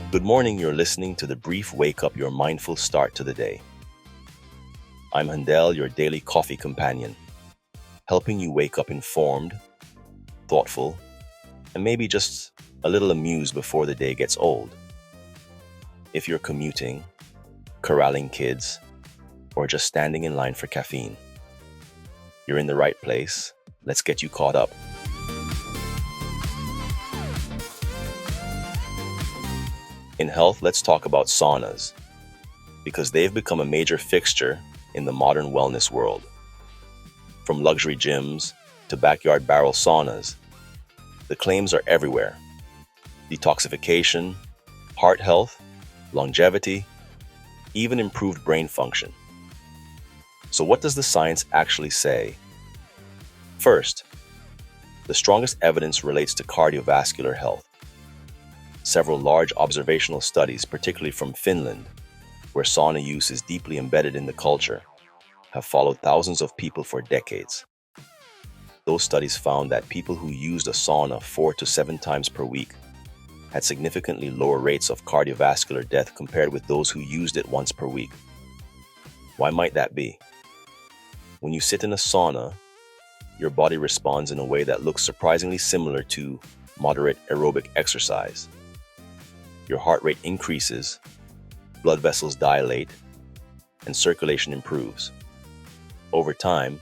Good morning, you're listening to the brief wake up, your mindful start to the day. I'm Handel, your daily coffee companion, helping you wake up informed, thoughtful, and maybe just a little amused before the day gets old. If you're commuting, corralling kids, or just standing in line for caffeine, you're in the right place. Let's get you caught up. In health, let's talk about saunas, because they've become a major fixture in the modern wellness world. From luxury gyms to backyard barrel saunas, the claims are everywhere. Detoxification, heart health, longevity, even improved brain function. So what does the science actually say? First, the strongest evidence relates to cardiovascular health. Several large observational studies, particularly from Finland, where sauna use is deeply embedded in the culture, have followed thousands of people for decades. Those studies found that people who used a sauna 4 to 7 times per week had significantly lower rates of cardiovascular death compared with those who used it once per week. Why might that be? When you sit in a sauna, your body responds in a way that looks surprisingly similar to moderate aerobic exercise. Your heart rate increases, blood vessels dilate, and circulation improves. Over time,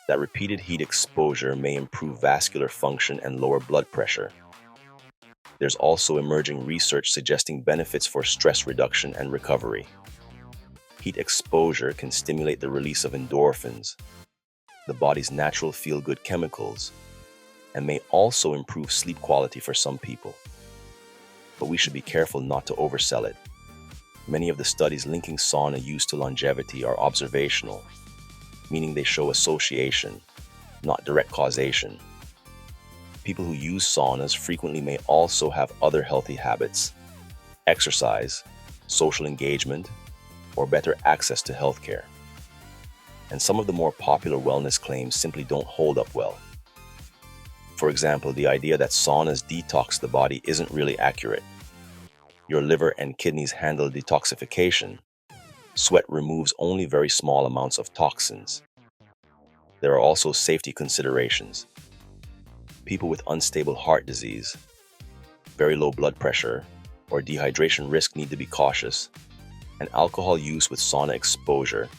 that repeated heat exposure may improve vascular function and lower blood pressure. There's also emerging research suggesting benefits for stress reduction and recovery. Heat exposure can stimulate the release of endorphins, the body's natural feel-good chemicals, and may also improve sleep quality for some people. But we should be careful not to oversell it. Many of the studies linking sauna use to longevity are observational, meaning they show association, not direct causation. People who use saunas frequently may also have other healthy habits, exercise, social engagement, or better access to healthcare. And some of the more popular wellness claims simply don't hold up well. For example, the idea that saunas detox the body isn't really accurate. Your liver and kidneys handle detoxification. Sweat removes only very small amounts of toxins. There are also safety considerations. People with unstable heart disease, very low blood pressure, or dehydration risk need to be cautious, and alcohol use with sauna exposure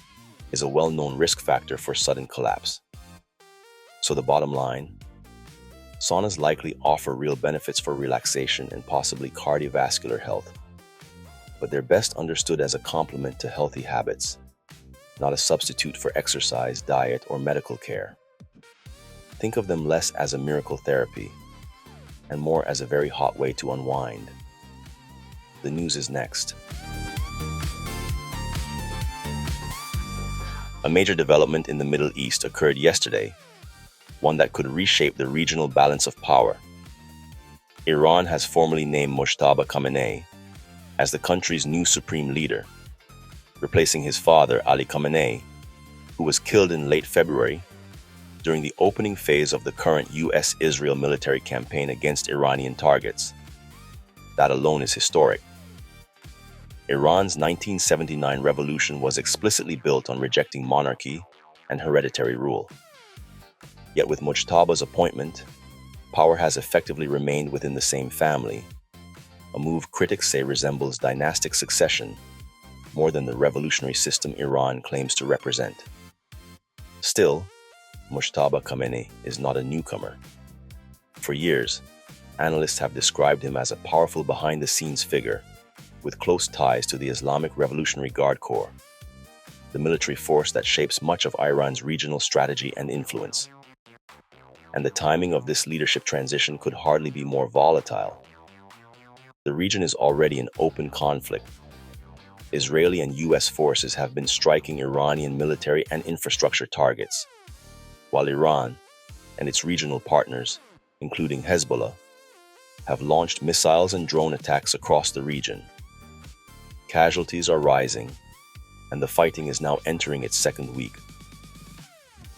is a well-known risk factor for sudden collapse. So the bottom line, saunas likely offer real benefits for relaxation and possibly cardiovascular health, but they're best understood as a complement to healthy habits, not a substitute for exercise, diet, or medical care. Think of them less as a miracle therapy and more as a very hot way to unwind. The news is next. A major development in the Middle East occurred yesterday, one that could reshape the regional balance of power. Iran has formally named Mojtaba Khamenei as the country's new supreme leader, replacing his father, Ali Khamenei, who was killed in late February during the opening phase of the current US-Israel military campaign against Iranian targets. That alone is historic. Iran's 1979 revolution was explicitly built on rejecting monarchy and hereditary rule. Yet with Mojtaba's appointment, power has effectively remained within the same family, a move critics say resembles dynastic succession more than the revolutionary system Iran claims to represent. Still, Mojtaba Khamenei is not a newcomer. For years, analysts have described him as a powerful behind-the-scenes figure with close ties to the Islamic Revolutionary Guard Corps, the military force that shapes much of Iran's regional strategy and influence. And the timing of this leadership transition could hardly be more volatile. The region is already in open conflict. Israeli and US forces have been striking Iranian military and infrastructure targets, while Iran and its regional partners, including Hezbollah, have launched missiles and drone attacks across the region. Casualties are rising, and the fighting is now entering its second week.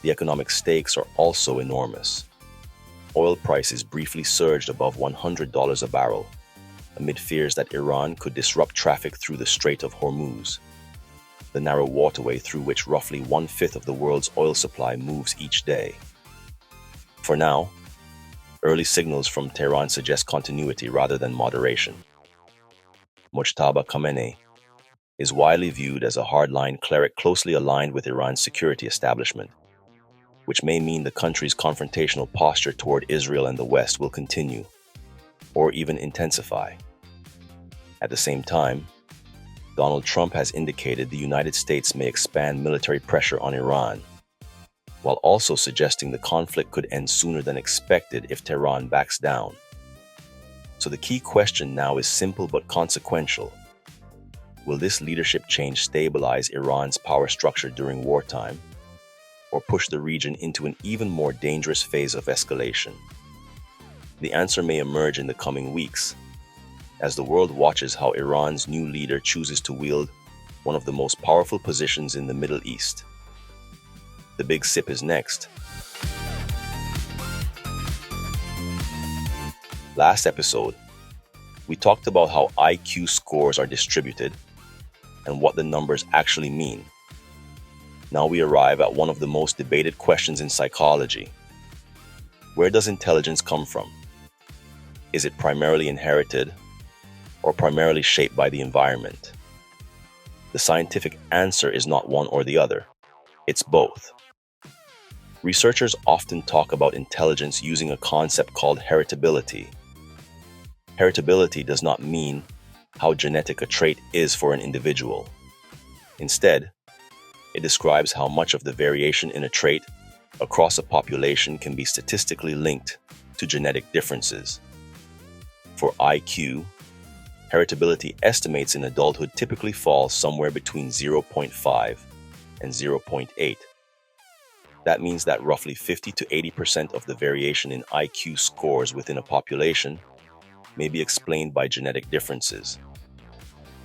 The economic stakes are also enormous. Oil prices briefly surged above $100 a barrel, amid fears that Iran could disrupt traffic through the Strait of Hormuz, the narrow waterway through which roughly one-fifth of the world's oil supply moves each day. For now, early signals from Tehran suggest continuity rather than moderation. Mojtaba Khamenei is widely viewed as a hardline cleric closely aligned with Iran's security establishment, which may mean the country's confrontational posture toward Israel and the West will continue, or even intensify. At the same time, Donald Trump has indicated the United States may expand military pressure on Iran, while also suggesting the conflict could end sooner than expected if Tehran backs down. So the key question now is simple but consequential. Will this leadership change stabilize Iran's power structure during wartime, or push the region into an even more dangerous phase of escalation? The answer may emerge in the coming weeks, as the world watches how Iran's new leader chooses to wield one of the most powerful positions in the Middle East. The Big Sip is next. Last episode, we talked about how IQ scores are distributed and what the numbers actually mean. Now we arrive at one of the most debated questions in psychology. Where does intelligence come from? Is it primarily inherited or primarily shaped by the environment? The scientific answer is not one or the other. It's both. Researchers often talk about intelligence using a concept called heritability. Heritability does not mean how genetic a trait is for an individual. Instead, it describes how much of the variation in a trait across a population can be statistically linked to genetic differences. For IQ, heritability estimates in adulthood typically fall somewhere between 0.5 and 0.8. That means that roughly 50 to 80% of the variation in IQ scores within a population may be explained by genetic differences.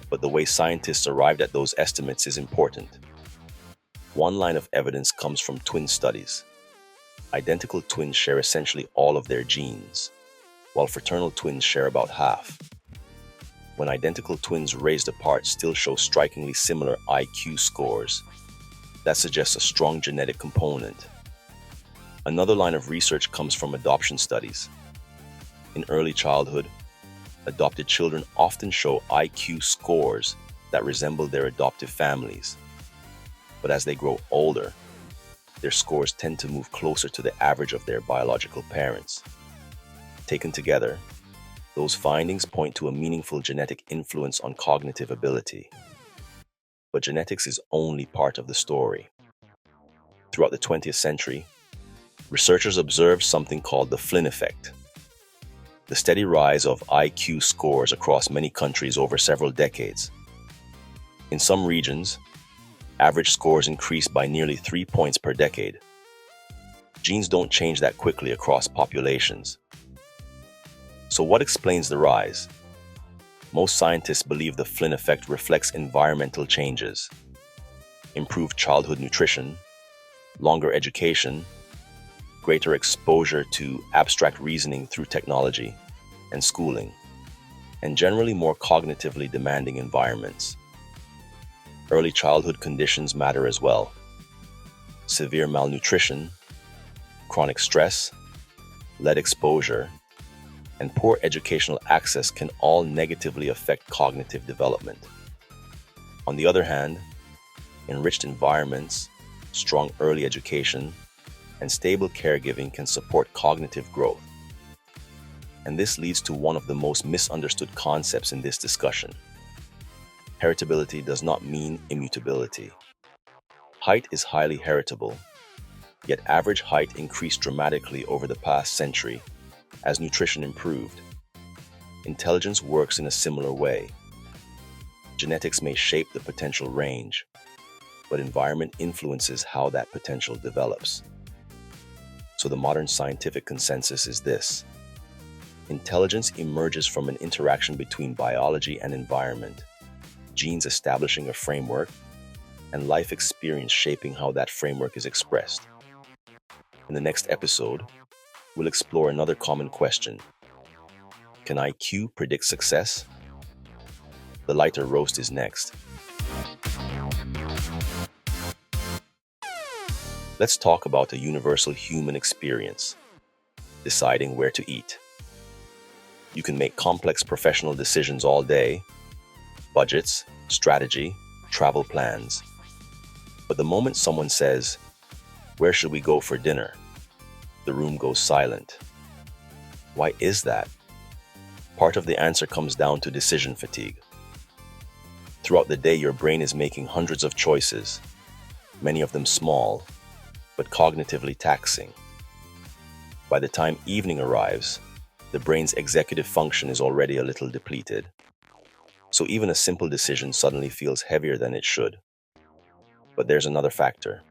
But the way scientists arrived at those estimates is important. One line of evidence comes from twin studies. Identical twins share essentially all of their genes, while fraternal twins share about half. When identical twins raised apart still show strikingly similar IQ scores, that suggests a strong genetic component. Another line of research comes from adoption studies. In early childhood, adopted children often show IQ scores that resemble their adoptive families. But as they grow older, their scores tend to move closer to the average of their biological parents. Taken together, those findings point to a meaningful genetic influence on cognitive ability. But genetics is only part of the story. Throughout the 20th century, researchers observed something called the Flynn effect. The steady rise of IQ scores across many countries over several decades. In some regions, average scores increased by nearly 3 points per decade. Genes don't change that quickly across populations. So what explains the rise? Most scientists believe the Flynn effect reflects environmental changes, improved childhood nutrition, longer education, greater exposure to abstract reasoning through technology and schooling, and generally more cognitively demanding environments. Early childhood conditions matter as well. Severe malnutrition, chronic stress, lead exposure, and poor educational access can all negatively affect cognitive development. On the other hand, enriched environments, strong early education, and stable caregiving can support cognitive growth. And this leads to one of the most misunderstood concepts in this discussion. Heritability does not mean immutability. Height is highly heritable, yet average height increased dramatically over the past century as nutrition improved. Intelligence works in a similar way. Genetics may shape the potential range, but environment influences how that potential develops. So the modern scientific consensus is this: intelligence emerges from an interaction between biology and environment, genes establishing a framework, and life experience shaping how that framework is expressed. In the next episode, we'll explore another common question. Can IQ predict success? The lighter roast is next. Let's talk about a universal human experience, deciding where to eat. You can make complex professional decisions all day, budgets, strategy, travel plans. But the moment someone says, "Where should we go for dinner?" the room goes silent. Why is that? Part of the answer comes down to decision fatigue. Throughout the day, your brain is making hundreds of choices, many of them small, but cognitively taxing. By the time evening arrives, the brain's executive function is already a little depleted. So even a simple decision suddenly feels heavier than it should. But there's another factor: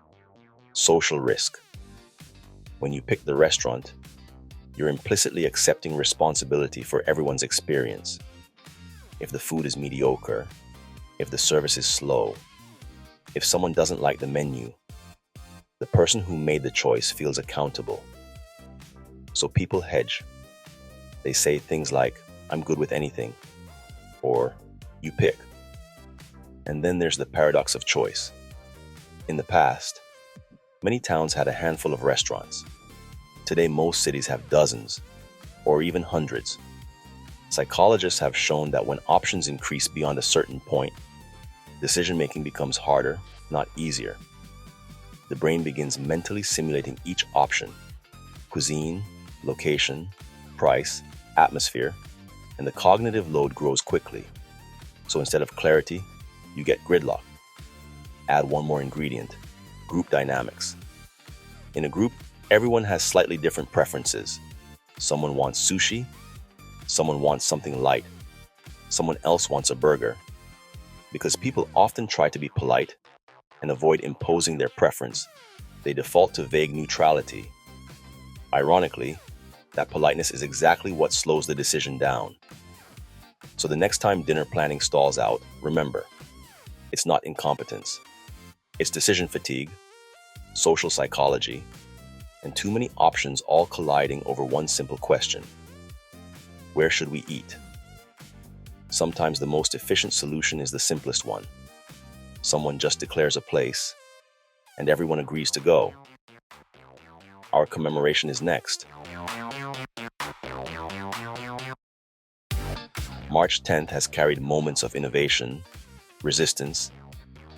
social risk. When you pick the restaurant, you're implicitly accepting responsibility for everyone's experience. If the food is mediocre, if the service is slow, if someone doesn't like the menu, the person who made the choice feels accountable. So people hedge. They say things like, "I'm good with anything," or "You pick." And then there's the paradox of choice. In the past, many towns had a handful of restaurants. Today, most cities have dozens, or even hundreds. Psychologists have shown that when options increase beyond a certain point, decision-making becomes harder, not easier. The brain begins mentally simulating each option: cuisine, location, price, atmosphere, and the cognitive load grows quickly. So instead of clarity, you get gridlock. Add one more ingredient: group dynamics. In a group, everyone has slightly different preferences. Someone wants sushi, someone wants something light, someone else wants a burger. Because people often try to be polite and avoid imposing their preference, they default to vague neutrality. Ironically, that politeness is exactly what slows the decision down. So the next time dinner planning stalls out, remember, it's not incompetence. It's decision fatigue, social psychology, and too many options all colliding over one simple question: where should we eat? Sometimes the most efficient solution is the simplest one. Someone just declares a place, and everyone agrees to go. Our commemoration is next. March 10th has carried moments of innovation, resistance,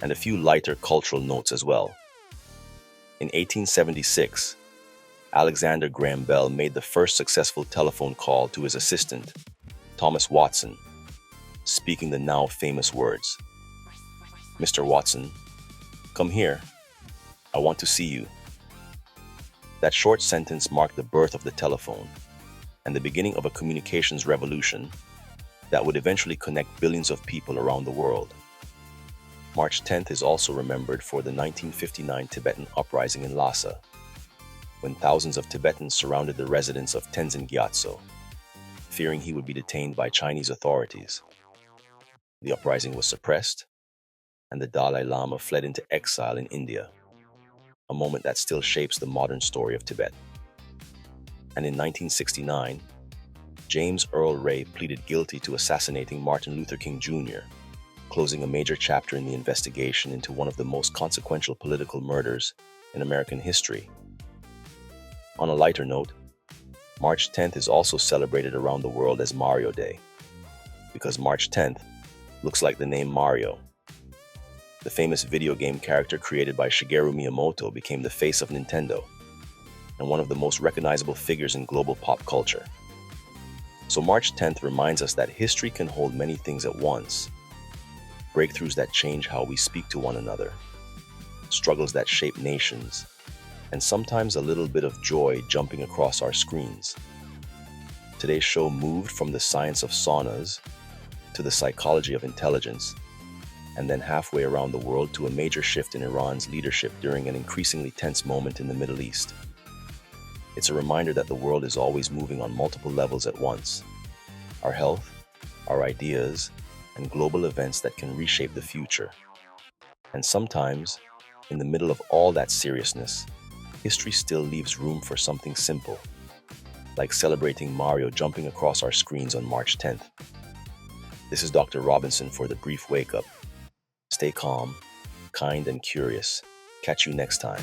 and a few lighter cultural notes as well. In 1876, Alexander Graham Bell made the first successful telephone call to his assistant, Thomas Watson, speaking the now famous words, "Mr. Watson, come here. I want to see you." That short sentence marked the birth of the telephone and the beginning of a communications revolution that would eventually connect billions of people around the world. March 10th is also remembered for the 1959 Tibetan uprising in Lhasa, when thousands of Tibetans surrounded the residence of Tenzin Gyatso, fearing he would be detained by Chinese authorities. The uprising was suppressed, and the Dalai Lama fled into exile in India, a moment that still shapes the modern story of Tibet. And in 1969, James Earl Ray pleaded guilty to assassinating Martin Luther King Jr., closing a major chapter in the investigation into one of the most consequential political murders in American history. On a lighter note, March 10th is also celebrated around the world as Mario Day, because March 10th looks like the name Mario. The famous video game character created by Shigeru Miyamoto became the face of Nintendo and one of the most recognizable figures in global pop culture. So March 10th reminds us that history can hold many things at once: breakthroughs that change how we speak to one another, struggles that shape nations, and sometimes a little bit of joy jumping across our screens. Today's show moved from the science of saunas to the psychology of intelligence, and then halfway around the world to a major shift in Iran's leadership during an increasingly tense moment in the Middle East. It's a reminder that the world is always moving on multiple levels at once: our health, our ideas, and global events that can reshape the future. And sometimes, in the middle of all that seriousness, history still leaves room for something simple: like celebrating Mario jumping across our screens on March 10th. This is Dr. Robinson for the Brief Wake Up. Stay calm, kind, and curious. Catch you next time.